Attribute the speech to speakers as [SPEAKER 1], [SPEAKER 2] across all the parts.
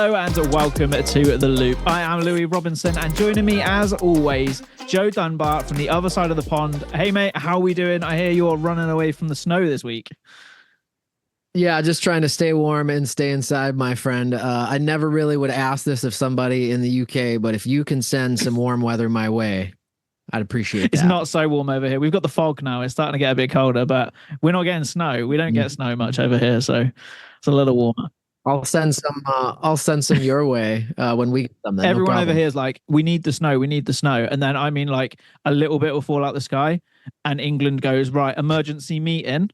[SPEAKER 1] Hello and welcome to The Loop. I am Louis Robinson and joining me as always, Joe Dunbar from the other side of the pond. Hey mate, how are we doing? I hear you're running away from the snow this week.
[SPEAKER 2] Yeah, just trying to stay warm and stay inside, my friend. I never really would ask this of somebody in the UK, but if you can send some warm weather my way, I'd appreciate that.
[SPEAKER 1] It's not so warm over here. We've got the fog now. It's starting to get a bit colder, but we're not getting snow. We don't get snow much over here, so it's a little warmer.
[SPEAKER 2] I'll send some. I'll send some your way when we get them. Then,
[SPEAKER 1] everyone
[SPEAKER 2] no
[SPEAKER 1] over here is like, we need the snow. We need the snow. And then I mean, like a little bit will fall out the sky, and England goes, right, emergency meeting.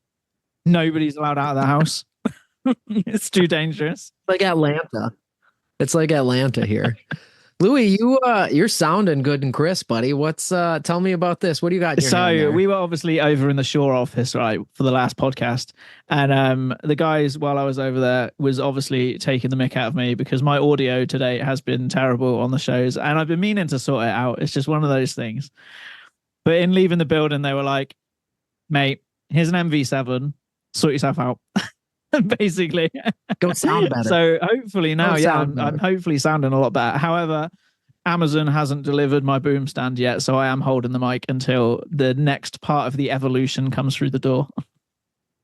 [SPEAKER 1] Nobody's allowed out of the house. It's too dangerous.
[SPEAKER 2] Like Atlanta. It's like Atlanta here. Louis, you're sounding good and crisp, buddy. What's tell me about this? What do you got in your hand there?
[SPEAKER 1] We were obviously over in the Shore office, right, for the last podcast. And the guys, while I was over there, was obviously taking the mick out of me because my audio today has been terrible on the shows. And I've been meaning to sort it out. It's just one of those things. But in leaving the building, they were like, mate, here's an MV7. Sort yourself out. Basically,
[SPEAKER 2] go sound better.
[SPEAKER 1] So hopefully now, I'm hopefully sounding a lot better. However, Amazon hasn't delivered my boom stand yet, so I am holding the mic until the next part of the evolution comes through the door.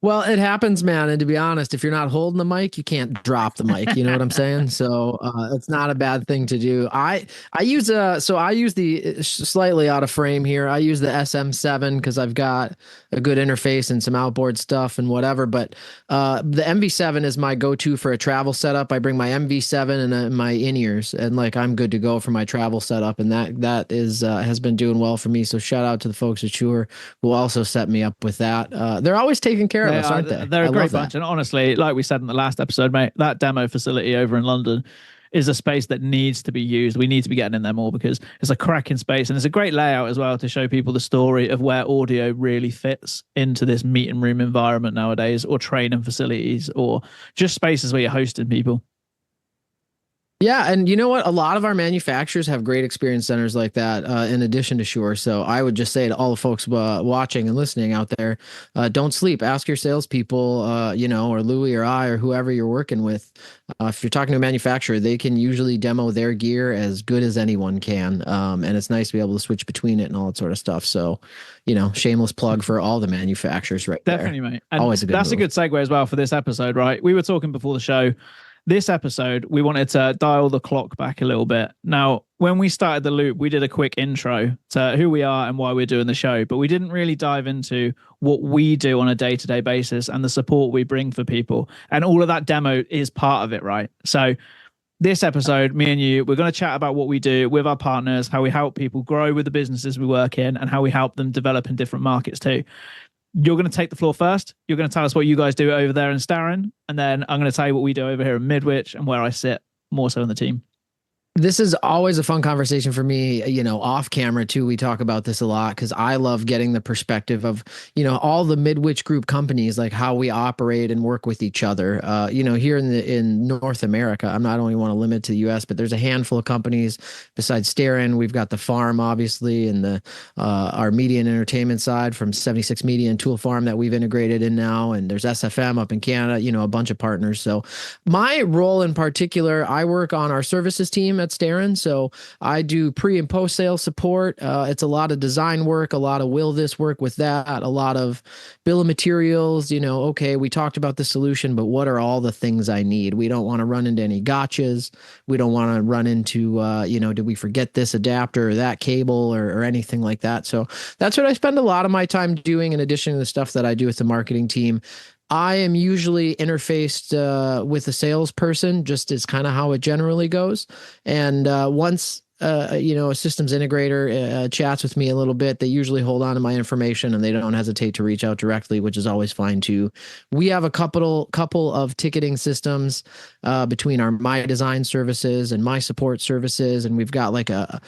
[SPEAKER 2] Well, it happens, man. And to be honest, if you're not holding the mic, you can't drop the mic. You know what I'm saying? So it's not a bad thing to do. I use the slightly out of frame here. I use the SM7 because I've got a good interface and some outboard stuff and whatever. But the MV7 is my go-to for a travel setup. I bring my MV7 and my in-ears, and like I'm good to go for my travel setup. And that is has been doing well for me. So shout out to the folks at Shure who also set me up with that. They're always taking care. Aren't they?
[SPEAKER 1] They're a great bunch. And honestly, like we said in the last episode, mate, that demo facility over in London is a space that needs to be used. We need to be getting in there more because it's a cracking space. And it's a great layout as well to show people the story of where audio really fits into this meeting room environment nowadays, or training facilities, or just spaces where you're hosting people.
[SPEAKER 2] Yeah, and you know what? A lot of our manufacturers have great experience centers like that, in addition to Shure. So I would just say to all the folks watching and listening out there, don't sleep. Ask your salespeople, or Louis or I or whoever you're working with. If you're talking to a manufacturer, they can usually demo their gear as good as anyone can. And it's nice to be able to switch between it and all that sort of stuff. So, shameless plug for all the manufacturers right there.
[SPEAKER 1] Definitely, mate. And
[SPEAKER 2] always a good
[SPEAKER 1] that's
[SPEAKER 2] move.
[SPEAKER 1] A good segue as well for this episode, right? We were talking before the show. This episode, we wanted to dial the clock back a little bit. Now, when we started The Loop, we did a quick intro to who we are and why we're doing the show, but we didn't really dive into what we do on a day-to-day basis and the support we bring for people. And all of that demo is part of it, right? So this episode, me and you, we're going to chat about what we do with our partners, how we help people grow with the businesses we work in, and how we help them develop in different markets too. You're going to take the floor first. You're going to tell us what you guys do over there in Starin, and then I'm going to tell you what we do over here in Midwich and where I sit more so in the team.
[SPEAKER 2] This is always a fun conversation for me, off camera too. We talk about this a lot because I love getting the perspective of, all the Midwich group companies, like how we operate and work with each other. Here in North America, I don't only want to limit to the US, but there's a handful of companies besides Starin. We've got the farm, obviously, and the our media and entertainment side from 76 Media and Tool Farm that we've integrated in now. And there's SFM up in Canada, a bunch of partners. So my role in particular, I work on our services team at Starin. So I do pre and post sale support. It's a lot of design work, a lot of will this work with that, a lot of bill of materials. Okay, we talked about the solution, but what are all the things I need? We don't want to run into any gotchas. We don't want to run into, did we forget this adapter or that cable or anything like that? So that's what I spend a lot of my time doing, in addition to the stuff that I do with the marketing team. I am usually interfaced with a salesperson, just as kind of how it generally goes. And once a systems integrator chats with me a little bit, they usually hold on to my information and they don't hesitate to reach out directly, which is always fine too. We have a couple of ticketing systems between our My Design services and my support services, and we've got like a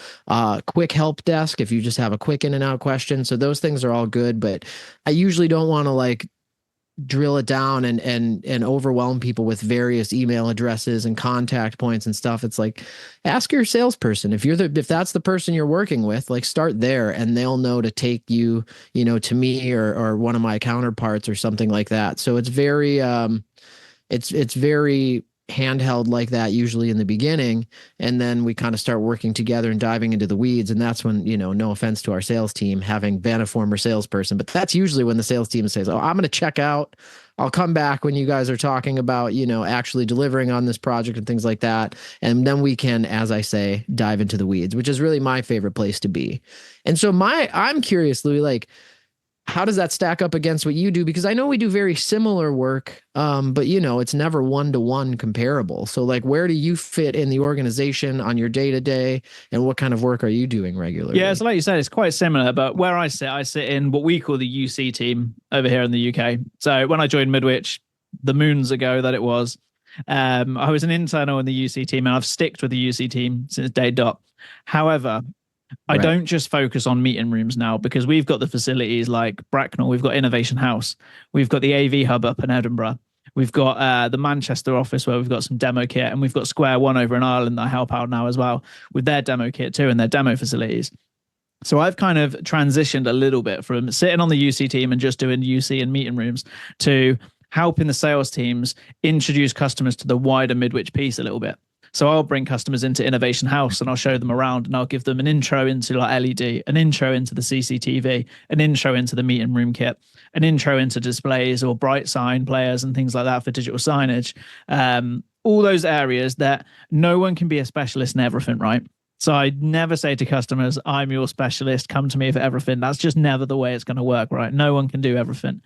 [SPEAKER 2] quick help desk if you just have a quick in and out question. So those things are all good, but I usually don't want to drill it down and overwhelm people with various email addresses and contact points and stuff. It's like, ask your salesperson if that's the person you're working with, start there and they'll know to take you, to me or one of my counterparts or something like that. So it's very, it's very handheld like that usually in the beginning, and then we kind of start working together and diving into the weeds. And that's when, no offense to our sales team, having been a former salesperson, but that's usually when the sales team says, oh, I'm going to check out. I'll come back when you guys are talking about, actually delivering on this project and things like that. And then we can, as I say, dive into the weeds, which is really my favorite place to be. And so I'm curious, Louis, like, how does that stack up against what you do? Because I know we do very similar work, but it's never one-to-one comparable. So like, where do you fit in the organization on your day-to-day, and what kind of work are you doing regularly?
[SPEAKER 1] Yeah, so like you said, it's quite similar, but where I sit in what we call the UC team over here in the UK. So when I joined Midwich, the moons ago that it was, I was an internal in the UC team, and I've sticked with the UC team since day dot. However, I don't just focus on meeting rooms now, because we've got the facilities like Bracknell, we've got Innovation House, we've got the AV Hub up in Edinburgh, we've got the Manchester office where we've got some demo kit, and we've got Square One over in Ireland that I help out now as well with their demo kit too and their demo facilities. So I've kind of transitioned a little bit from sitting on the UC team and just doing UC and meeting rooms to helping the sales teams introduce customers to the wider Midwich piece a little bit. So I'll bring customers into Innovation House and I'll show them around, and I'll give them an intro into like LED, an intro into the CCTV, an intro into the meeting room kit, an intro into displays or bright sign players and things like that for digital signage. All those areas that no one can be a specialist in everything, right? So I never say to customers, I'm your specialist, come to me for everything. That's just never the way it's going to work, right? No one can do everything.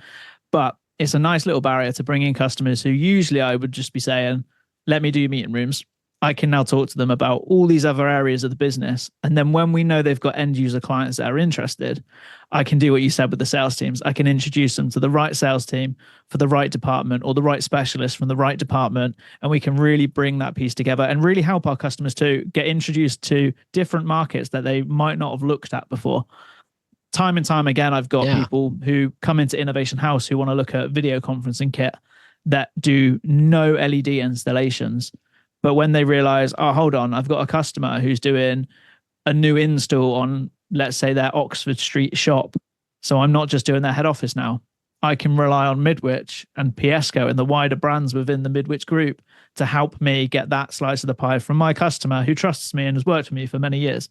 [SPEAKER 1] But it's a nice little barrier to bring in customers who usually I would just be saying, let me do meeting rooms. I can now talk to them about all these other areas of the business. And then when we know they've got end user clients that are interested, I can do what you said with the sales teams. I can introduce them to the right sales team for the right department, or the right specialist from the right department. And we can really bring that piece together and really help our customers to get introduced to different markets that they might not have looked at before. Time and time again, I've got people who come into Innovation House who want to look at video conferencing kit that do no LED installations. But when they realize, oh, hold on, I've got a customer who's doing a new install on, let's say, their Oxford Street shop. So I'm not just doing their head office now. I can rely on Midwich and Piesco and the wider brands within the Midwich group to help me get that slice of the pie from my customer who trusts me and has worked with me for many years.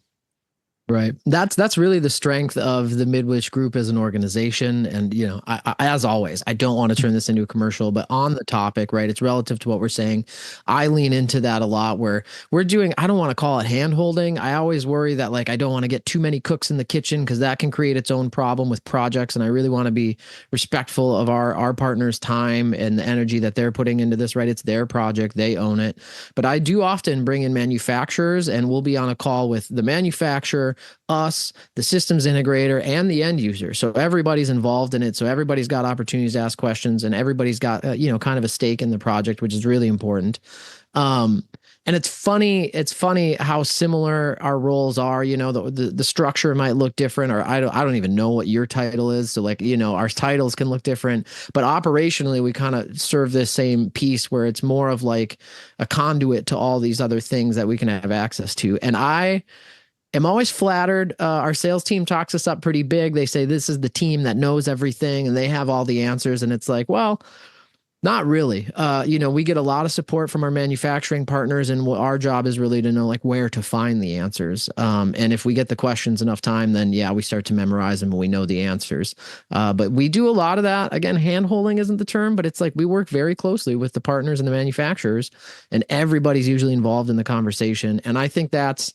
[SPEAKER 2] Right. That's really the strength of the Midwich Group as an organization. And, I, as always, I don't want to turn this into a commercial, but on the topic, right, it's relative to what we're saying. I lean into that a lot, where we're doing, I don't want to call it hand holding. I always worry that, like, I don't want to get too many cooks in the kitchen, because that can create its own problem with projects. And I really want to be respectful of our partners' time and the energy that they're putting into this, right? It's their project. They own it. But I do often bring in manufacturers, and we'll be on a call with the manufacturer, us, the systems integrator, and the end user. So everybody's involved in it. So everybody's got opportunities to ask questions, and everybody's got, kind of a stake in the project, which is really important. And it's funny how similar our roles are. The structure might look different, or I don't even know what your title is. So like, our titles can look different, but operationally we kind of serve this same piece, where it's more of like a conduit to all these other things that we can have access to. And I'm always flattered. Our sales team talks us up pretty big. They say this is the team that knows everything and they have all the answers. And it's like, well, not really. We get a lot of support from our manufacturing partners, and what our job is really to know, like, where to find the answers. And if we get the questions enough time, then we start to memorize them and we know the answers. But we do a lot of that. Again, hand holding isn't the term, but it's like we work very closely with the partners and the manufacturers, and everybody's usually involved in the conversation. And I think that's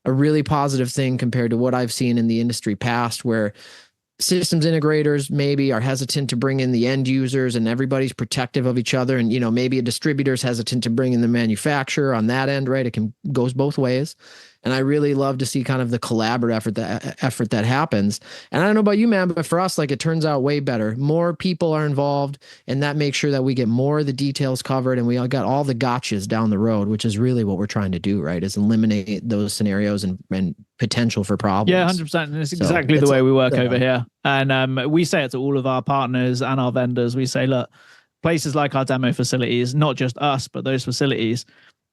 [SPEAKER 2] a really positive thing compared to what I've seen in the industry past, where systems integrators maybe are hesitant to bring in the end users, and everybody's protective of each other. And, maybe a distributor's hesitant to bring in the manufacturer on that end, right? It goes both ways. And I really love to see kind of the collaborative effort that happens. And I don't know about you, man, but for us, like, it turns out way better. More people are involved, and that makes sure that we get more of the details covered, and we all got all the gotchas down the road, which is really what we're trying to do, right? Is eliminate those scenarios and potential for problems.
[SPEAKER 1] Yeah, 100%. And it's exactly the way we work over here. And we say it to all of our partners and our vendors. We say, look, places like our demo facilities, not just us, but those facilities,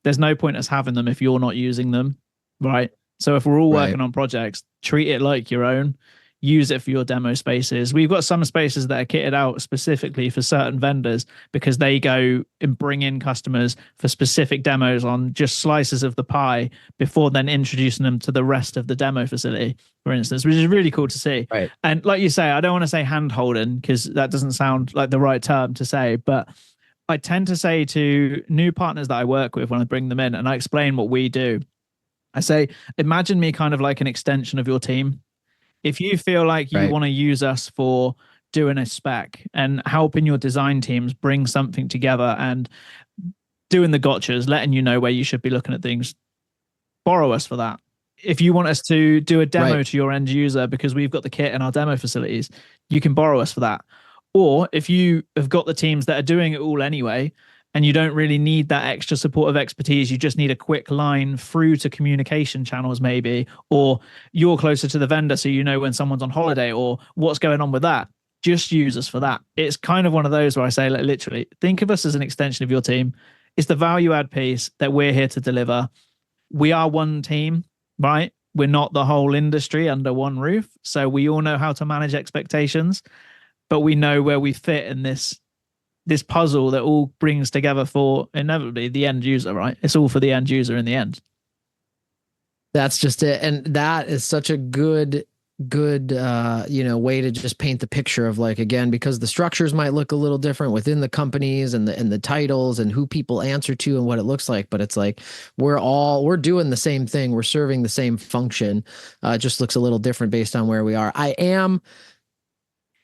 [SPEAKER 1] there's no point us having them if you're not using them. Right. So if we're all working on projects, treat it like your own. use it for your demo spaces. We've got some spaces that are kitted out specifically for certain vendors because they go and bring in customers for specific demos on just slices of the pie before then introducing them to the rest of the demo facility, for instance, which is really cool to see.
[SPEAKER 2] Right.
[SPEAKER 1] And like you say, I don't want to say hand holding because that doesn't sound like the right term to say, but I tend to say to new partners that I work with when I bring them in and I explain what we do, I say, imagine me kind of like an extension of your team. If you feel like you
[SPEAKER 2] Right.
[SPEAKER 1] want to use us for doing a spec and helping your design teams bring something together and doing the gotchas, letting you know where you should be looking at things, borrow us for that. If you want us to do a demo to your end user because we've got the kit in our demo facilities, you can borrow us for that. Or if you have got the teams that are doing it all anyway, and you don't really need that extra supportive expertise, you just need a quick line through to communication channels maybe, or you're closer to the vendor so you know when someone's on holiday or what's going on with that, just use us for that. It's kind of one of those where I say, like, literally, think of us as an extension of your team. It's the value add piece that we're here to deliver. We are one team, right? We're not the whole industry under one roof. So we all know how to manage expectations, but we know where we fit in this puzzle that all brings together for inevitably the end user, right? It's all for the end user in the end.
[SPEAKER 2] That's just it. And that is such a good way to just paint the picture of, like, again, because the structures might look a little different within the companies and the titles and who people answer to and what it looks like, but it's like we're doing the same thing, we're serving the same function. It just looks a little different based on where we are.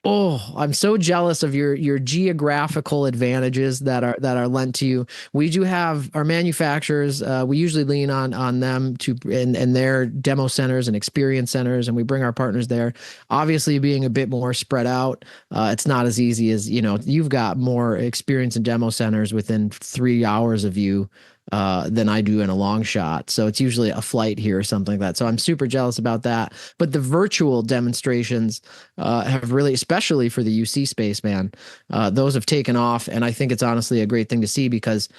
[SPEAKER 2] I'm so jealous of your geographical advantages that are lent to you. We do have our manufacturers. We usually lean on them to and their demo centers and experience centers, and we bring our partners there. Obviously, being a bit more spread out, it's not as easy as, you've got more experience in demo centers within 3 hours of you than I do in a long shot. So it's usually a flight here or something like that. So I'm super jealous about that. But the virtual demonstrations have really, especially for the UC space, man, those have taken off. And I think it's honestly a great thing to see because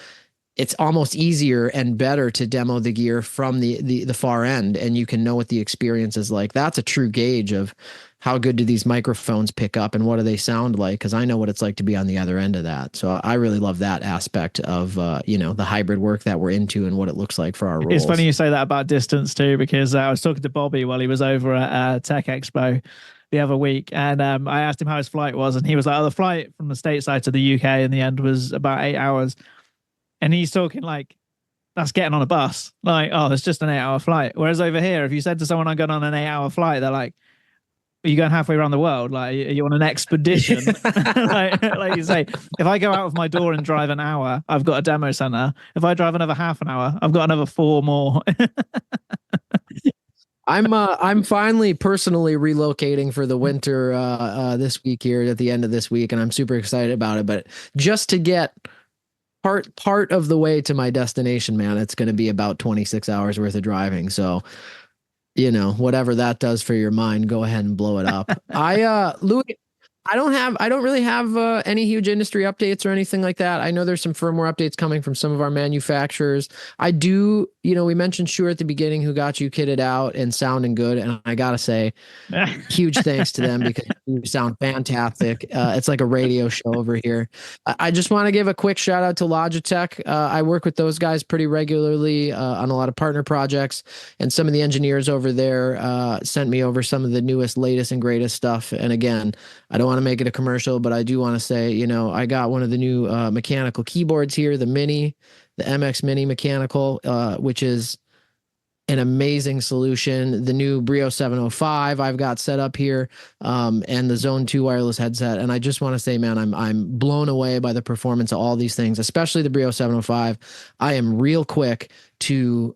[SPEAKER 2] it's almost easier and better to demo the gear from the far end, and you can know what the experience is like. That's a true gauge of how good do these microphones pick up and what do they sound like, because I know what it's like to be on the other end of that. So I really love that aspect of the hybrid work that we're into and what it looks like for our roles.
[SPEAKER 1] It's funny you say that about distance too, because I was talking to Bobby while he was over at Tech Expo the other week, and I asked him how his flight was, and he was like, "Oh, the flight from the stateside to the UK in the end was about 8 hours." And he's talking like, that's getting on a bus. Like, oh, it's just an 8-hour flight. Whereas over here, if you said to someone, I'm going on an 8-hour flight, they're like, are you going halfway around the world? Like, are you on an expedition? like you say, if I go out of my door and drive an hour, I've got a demo center. If I drive another half an hour, I've got another 4 more.
[SPEAKER 2] I'm finally personally relocating for the winter this week here at the end of this week, and I'm super excited about it. But just to get part of the way to my destination, man, it's going to be about 26 hours worth of driving. So, whatever that does for your mind, go ahead and blow it up. Louis, I don't really have any huge industry updates or anything like that. I know there's some firmware updates coming from some of our manufacturers. I do, we mentioned Shure at the beginning, who got you kitted out and sounding good. And I gotta say, huge thanks to them because you sound fantastic. It's like a radio show over here. I just want to give a quick shout out to Logitech. I work with those guys pretty regularly on a lot of partner projects, and some of the engineers over there sent me over some of the newest, latest, and greatest stuff. And again, I don't want to make it a commercial, but I do want to say, I got one of the new mechanical keyboards here, the MX Mini mechanical, which is an amazing solution. The new Brio 705 I've got set up here, and the Zone 2 wireless headset. And I just want to say, man, I'm blown away by the performance of all these things, especially the Brio 705. I am real quick to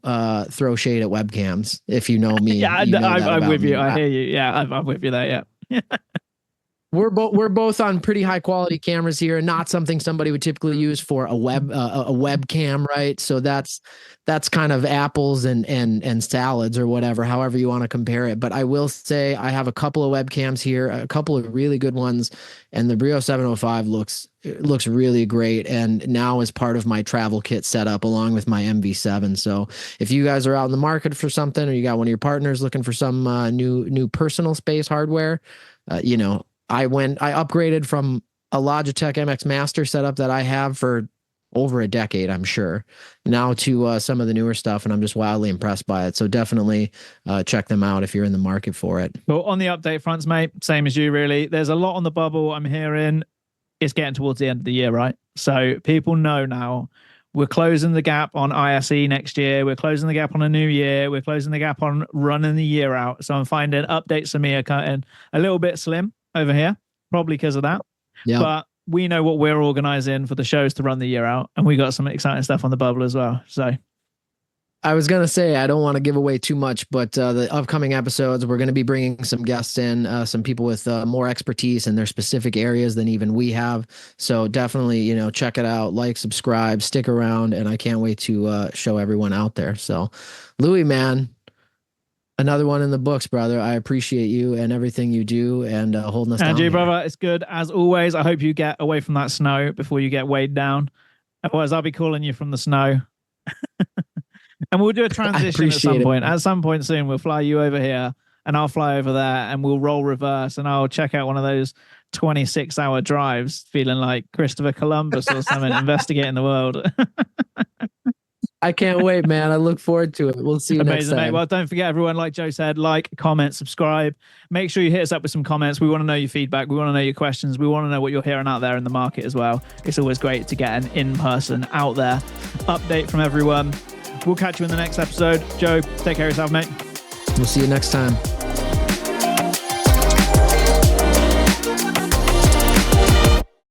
[SPEAKER 2] throw shade at webcams. If you know me,
[SPEAKER 1] yeah,
[SPEAKER 2] you know
[SPEAKER 1] I'm with you.
[SPEAKER 2] me.
[SPEAKER 1] I hear you. Yeah, I'm with you there. Yeah.
[SPEAKER 2] We're both on pretty high quality cameras here, and not something somebody would typically use for a webcam, right? So that's kind of apples and salads or whatever, however you want to compare it. But I will say I have a couple of webcams here, a couple of really good ones, and the Brio 705 looks really great, and now is part of my travel kit setup along with my MV7. So if you guys are out in the market for something, or you got one of your partners looking for some new personal space hardware, I upgraded from a Logitech MX Master setup that I have for over a decade, I'm sure, now to some of the newer stuff, and I'm just wildly impressed by it. So definitely check them out if you're in the market for it.
[SPEAKER 1] Well, on the update fronts, mate, same as you, really. There's a lot on the bubble. I'm hearing it's getting towards the end of the year, right? So people know now we're closing the gap on ISE next year. We're closing the gap on a new year. We're closing the gap on running the year out. So I'm finding updates for me are cutting a little bit slim over here, probably because of that.
[SPEAKER 2] Yeah.
[SPEAKER 1] But we know what we're organizing for the shows to run the year out, and we got some exciting stuff on the bubble as well. So
[SPEAKER 2] I was going to say, I don't want to give away too much, but the upcoming episodes, we're going to be bringing some guests in, some people with more expertise in their specific areas than even we have. So definitely, check it out, like, subscribe, stick around, and I can't wait to show everyone out there. So Louis, man, another one in the books, brother. I appreciate you and everything you do, and holding us down.
[SPEAKER 1] Andrew, brother, it's good as always. I hope you get away from that snow before you get weighed down. Otherwise, I'll be calling you from the snow. And we'll do a transition at some point. At some point soon, we'll fly you over here, and I'll fly over there, and we'll roll reverse, and I'll check out one of those 26-hour drives, feeling like Christopher Columbus or something, investigating the world.
[SPEAKER 2] I can't wait, man. I look forward to it. We'll see you next time. Mate.
[SPEAKER 1] Well, don't forget, everyone, like Joe said, like, comment, subscribe. Make sure you hit us up with some comments. We want to know your feedback. We want to know your questions. We want to know what you're hearing out there in the market as well. It's always great to get an in-person, out there update from everyone. We'll catch you in the next episode. Joe, take care of yourself, mate.
[SPEAKER 2] We'll see you next time.